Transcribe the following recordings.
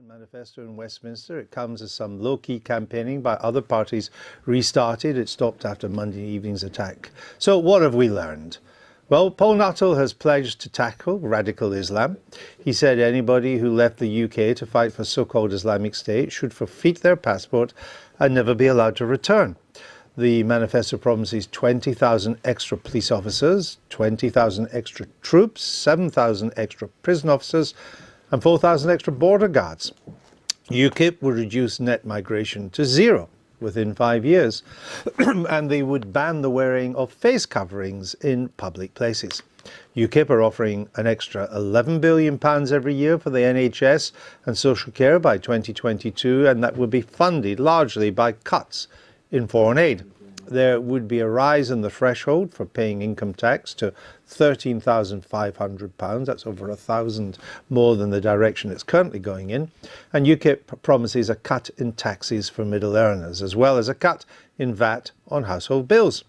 Manifesto in Westminster. It comes as some low-key campaigning by other parties restarted. It stopped after Monday evening's attack. So what have we learned? Well, Paul Nuttall has pledged to tackle radical Islam. He said anybody who left the UK to fight for so-called Islamic State should forfeit their passport and never be allowed to return. The manifesto promises 20,000 extra police officers, 20,000 extra troops, 7,000 extra prison officers, and 4,000 extra border guards. UKIP would reduce net migration to zero within 5 years, and they would ban the wearing of face coverings in public places. UKIP are offering an extra £11 billion every year for the NHS and social care by 2022, and that would be funded largely by cuts in foreign aid. There would be a rise in the threshold for paying income tax to £13,500. That's over £1,000 more than the direction it's currently going in. And UKIP promises a cut in taxes for middle earners, as well as a cut in VAT on household bills.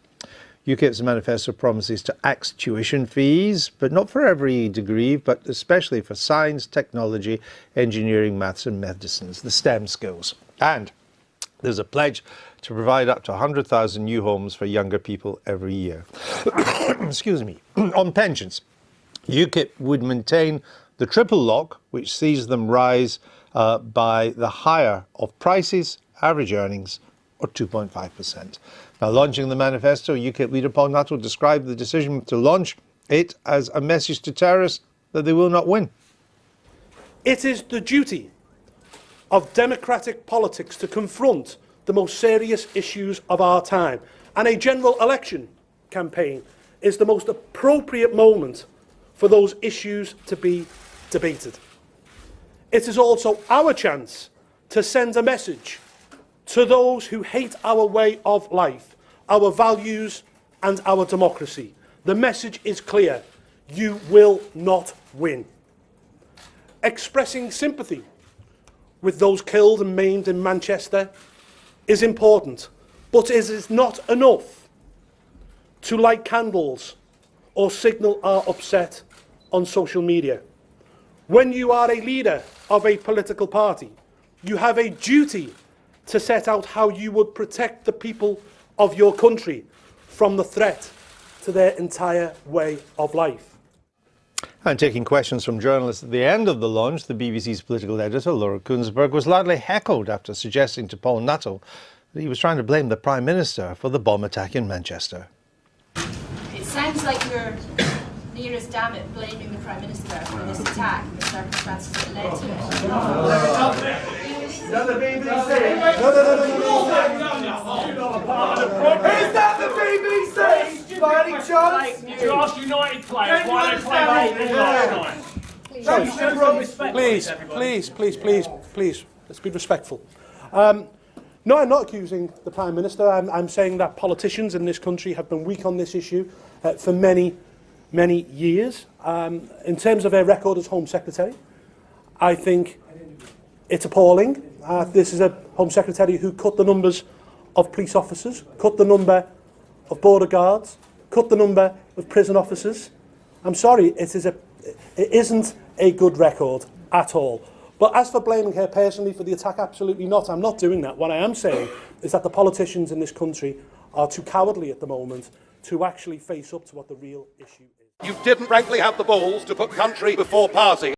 UKIP's manifesto promises to axe tuition fees, but not for every degree, but especially for science, technology, engineering, maths and medicines, the STEM skills. And there's a pledge to provide up to 100,000 new homes for younger people every year. Excuse me. On pensions, UKIP would maintain the triple lock, which sees them rise by the higher of prices, average earnings, or 2.5%. Now, launching the manifesto, UKIP leader Paul Nuttall described the decision to launch it as a message to terrorists that they will not win. It is the duty of democratic politics to confront the most serious issues of our time, and a general election campaign is the most appropriate moment for those issues to be debated. It is also our chance to send a message to those who hate our way of life, our values and our democracy. The message is clear: you will not win. Expressing sympathy with those killed and maimed in Manchester is important, but it is not enough to light candles or signal our upset on social media. When you are a leader of a political party, you have a duty to set out how you would protect the people of your country from the threat to their entire way of life. And taking questions from journalists at the end of the launch, the BBC's political editor, Laura Kuenssberg, was loudly heckled after suggesting to Paul Nuttall that he was trying to blame the Prime Minister for the bomb attack in Manchester. It sounds like you're near as damn it blaming the Prime Minister for this attack and the circumstances that led to it. No, the BBC. Is that the BBC? By any chance? Did you ask United players why they played last night? Please, let's be respectful. No, I'm not accusing the Prime Minister. I'm saying that politicians in this country have been weak on this issue for many years. In terms of their record as Home Secretary, I think it's appalling. This is a Home Secretary who cut the numbers of police officers, cut the number of border guards, cut the number of prison officers. I'm sorry, it isn't a good record at all. But as for blaming her personally for the attack, absolutely not. I'm not doing that. What I am saying is that the politicians in this country are too cowardly at the moment to actually face up to what the real issue is. You didn't frankly have the balls to put country before party.